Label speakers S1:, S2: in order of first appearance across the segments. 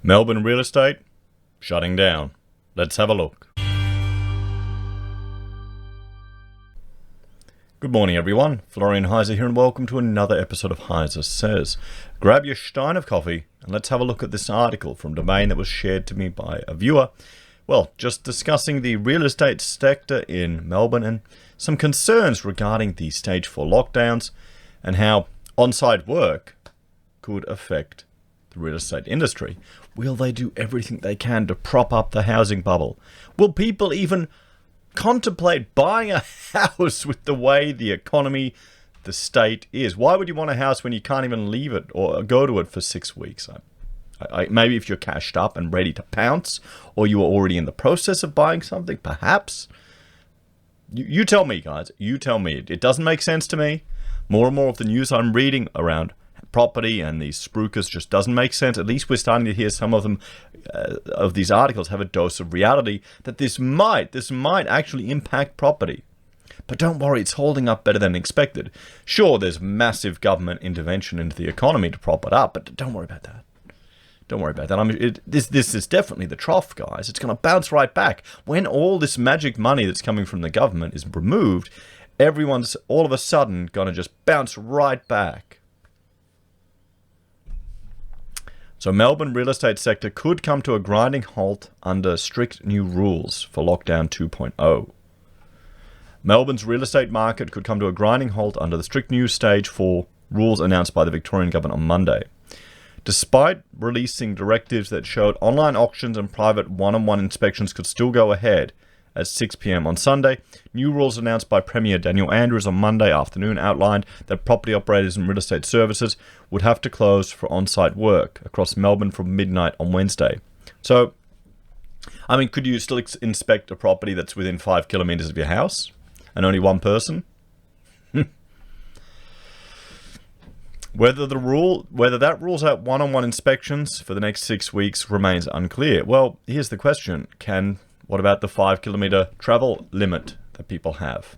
S1: Melbourne real estate shutting down. Let's have a look. Good morning everyone, Florian.heise here and welcome to another episode of HeiseSays. Grab your stein of coffee and let's have a look at this article from Domain that was shared to me by a viewer. Well, just discussing the real estate sector in Melbourne and some concerns regarding the stage 4 lockdowns and how on-site work could affect the real estate industry. Will they do everything they can to prop up the housing bubble? Will people even contemplate buying a house with the way the economy, the state is? Why would you want a house when you can't even leave it or go to it for 6 weeks? Maybe if you're cashed up and ready to pounce, or you are already in the process of buying something, perhaps. You tell me, guys. You tell me. It doesn't make sense to me. More and more of the news I'm reading around property and these spruikers just doesn't make sense. At least we're starting to hear some of them, of these articles have a dose of reality that this might actually impact property. But don't worry, it's holding up better than expected. Sure, there's massive government intervention into the economy to prop it up, but don't worry about that. Don't worry about that. This is definitely the trough, guys. It's going to bounce right back. When all this magic money that's coming from the government is removed, everyone's all of a sudden going to just bounce right back. So Melbourne real estate sector could come to a grinding halt under strict new rules for lockdown 2.0. Melbourne's real estate market could come to a grinding halt under the strict new stage 4 rules announced by the Victorian government on Monday. Despite releasing directives that showed online auctions and private one-on-one inspections could still go ahead at 6 p.m. on Sunday, new rules announced by Premier Daniel Andrews on Monday afternoon outlined that property operators and real estate services would have to close for on-site work across Melbourne from midnight on Wednesday. So, I mean, could you still inspect a property that's within 5 kilometers of your house and only one person? Whether that rules out one-on-one inspections for the next 6 weeks remains unclear. Well, here's the question. What about the 5 kilometer travel limit that people have?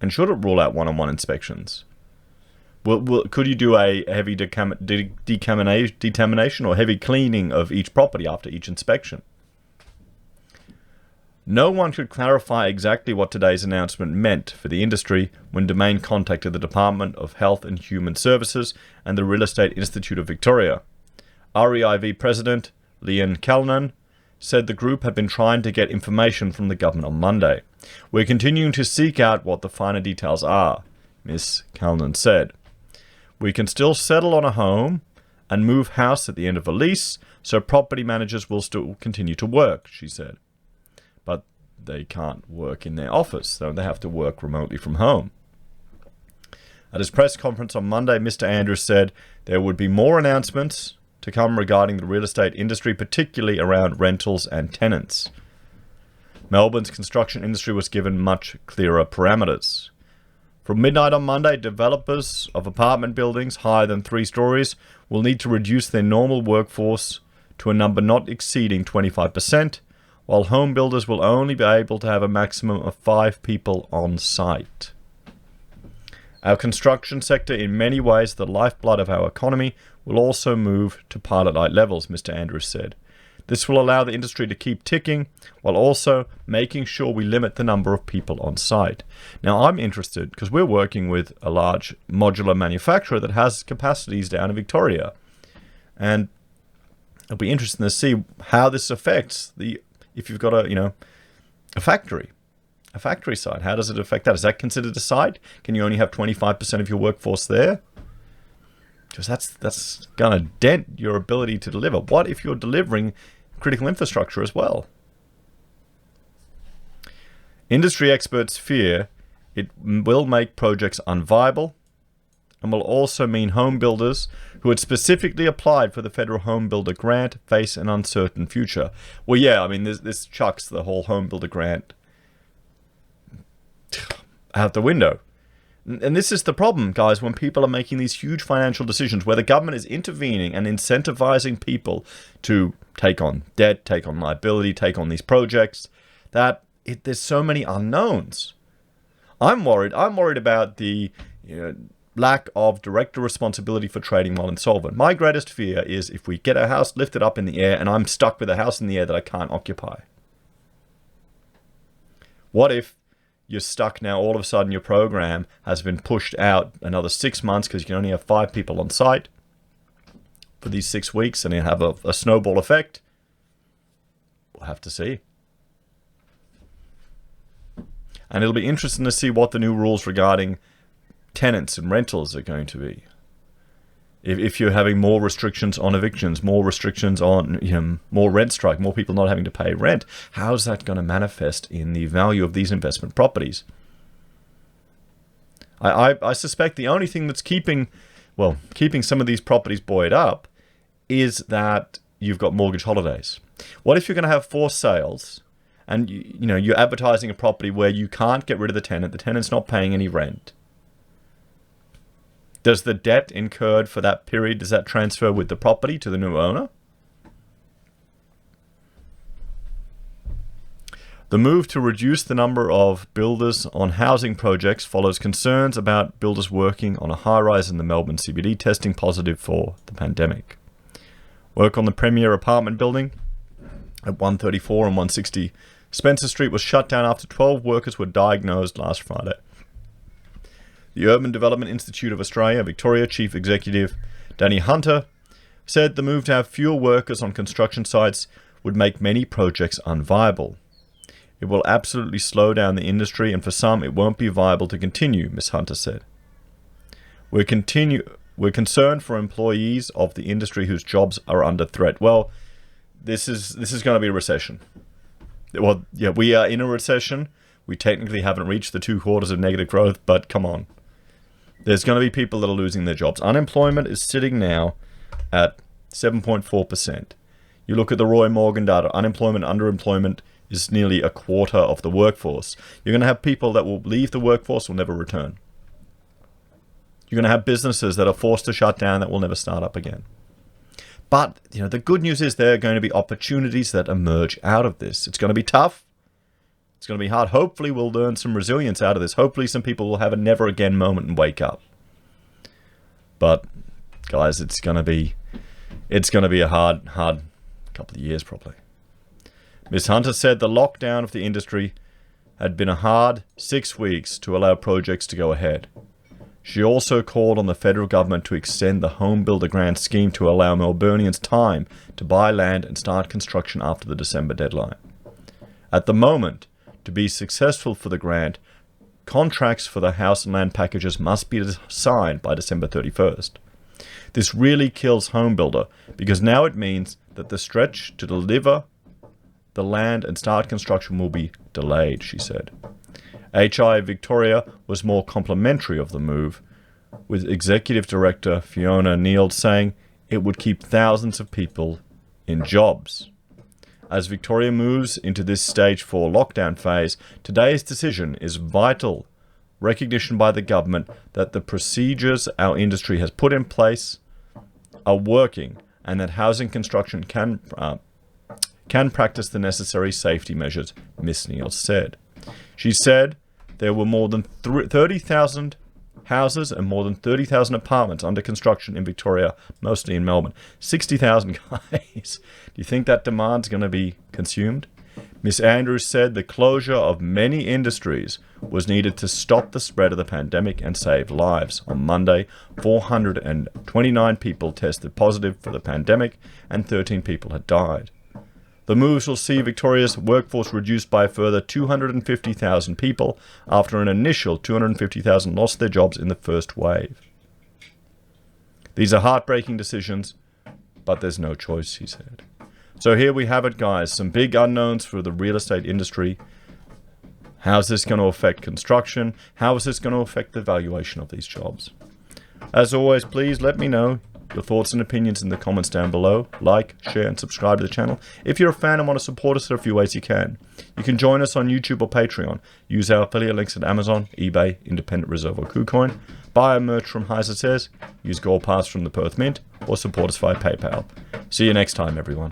S1: And should it rule out one-on-one inspections? Could you do a heavy decontamination or heavy cleaning of each property after each inspection? No one could clarify exactly what today's announcement meant for the industry when Domain contacted the Department of Health and Human Services and the Real Estate Institute of Victoria. REIV President Leon Callinan said the group had been trying to get information from the government on Monday. We're continuing to seek out what the finer details are, Ms. Callinan said. We can still settle on a home and move house at the end of a lease, so property managers will still continue to work, she said. But they can't work in their office, so they have to work remotely from home. At his press conference on Monday, Mr. Andrews said there would be more announcements to come regarding the real estate industry, particularly around rentals and tenants. Melbourne's construction industry was given much clearer parameters. From midnight on Monday, developers of apartment buildings higher than 3 stories will need to reduce their normal workforce to a number not exceeding 25%, while home builders will only be able to have a maximum of 5 people on site. Our construction sector, in many ways the lifeblood of our economy, will also move to pilot-light levels, Mr. Andrews said. This will allow the industry to keep ticking while also making sure we limit the number of people on site. Now, I'm interested because we're working with a large modular manufacturer that has capacities down in Victoria. And it'll be interesting to see how this affects if you've got a factory site. How does it affect that? Is that considered a site? Can you only have 25% of your workforce there? Because that's going to dent your ability to deliver. What if you're delivering critical infrastructure as well? Industry experts fear it will make projects unviable and will also mean home builders who had specifically applied for the federal home builder grant face an uncertain future. Well, yeah, I mean, this chucks the whole home builder grant out the window. And this is the problem, guys, when people are making these huge financial decisions where the government is intervening and incentivizing people to take on debt, take on liability, take on these projects, there's so many unknowns. I'm worried about the lack of director responsibility for trading while insolvent. My greatest fear is if we get a house lifted up in the air and I'm stuck with a house in the air that I can't occupy. What if you're stuck now, all of a sudden your program has been pushed out another 6 months because you can only have 5 people on site for these 6 weeks, and you have a snowball effect? We'll have to see. And it'll be interesting to see what the new rules regarding tenants and rentals are going to be. If you're having more restrictions on evictions, more restrictions on more rent strike, more people not having to pay rent, how's that going to manifest in the value of these investment properties? I suspect the only thing that's keeping some of these properties buoyed up is that you've got mortgage holidays. What if you're going to have forced sales and you're advertising a property where you can't get rid of the tenant's not paying any rent? Does the debt incurred for that period, does that transfer with the property to the new owner? The move to reduce the number of builders on housing projects follows concerns about builders working on a high-rise in the Melbourne CBD testing positive for the pandemic. Work on the premier apartment building at 134 and 160 Spencer Street was shut down after 12 workers were diagnosed last Friday. The Urban Development Institute of Australia, Victoria Chief Executive Danny Hunter said the move to have fewer workers on construction sites would make many projects unviable. It will absolutely slow down the industry, and for some it won't be viable to continue, Ms. Hunter said. We're concerned for employees of the industry whose jobs are under threat. Well, this is going to be a recession. Well, yeah, we are in a recession. We technically haven't reached the 2 quarters of negative growth, but come on. There's going to be people that are losing their jobs. Unemployment is sitting now at 7.4%. You look at the Roy Morgan data, unemployment, underemployment is nearly a quarter of the workforce. You're going to have people that will leave the workforce, will never return. You're going to have businesses that are forced to shut down that will never start up again. But, the good news is there are going to be opportunities that emerge out of this. It's going to be tough. It's going to be hard. Hopefully we'll learn some resilience out of this. Hopefully some people will have a never again moment and wake up. But guys, it's going to be a hard couple of years probably. Ms. Hunter said the lockdown of the industry had been a hard 6 weeks to allow projects to go ahead. She also called on the federal government to extend the Home Builder Grant scheme to allow Melburnians time to buy land and start construction after the December deadline. At the moment, to be successful for the grant, contracts for the house and land packages must be signed by December 31st. This really kills home builder because now it means that the stretch to deliver the land and start construction will be delayed, she said. HI Victoria was more complimentary of the move, with Executive Director Fiona Neal saying it would keep thousands of people in jobs. As Victoria moves into this stage 4 lockdown phase, today's decision is vital recognition by the government that the procedures our industry has put in place are working and that housing construction can practice the necessary safety measures, Ms. Neal said. She said there were more than 30,000 houses and more than 30,000 apartments under construction in Victoria, mostly in Melbourne. 60,000 guys. Do you think that demand's going to be consumed? Ms. Andrews said the closure of many industries was needed to stop the spread of the pandemic and save lives. On Monday, 429 people tested positive for the pandemic and 13 people had died. The moves will see Victoria's workforce reduced by a further 250,000 people after an initial 250,000 lost their jobs in the first wave. These are heartbreaking decisions, but there's no choice, he said. So here we have it, guys. Some big unknowns for the real estate industry. How's this going to affect construction? How is this going to affect the valuation of these jobs? As always, please let me know your thoughts and opinions in the comments down below. Like, share, and subscribe to the channel. If you're a fan and want to support us, there are a few ways you can. You can join us on YouTube or Patreon. Use our affiliate links at Amazon, eBay, Independent Reserve, or Kucoin. Buy our merch from HeiseSays. Use Gold Pass from the Perth Mint, or support us via PayPal. See you next time, everyone.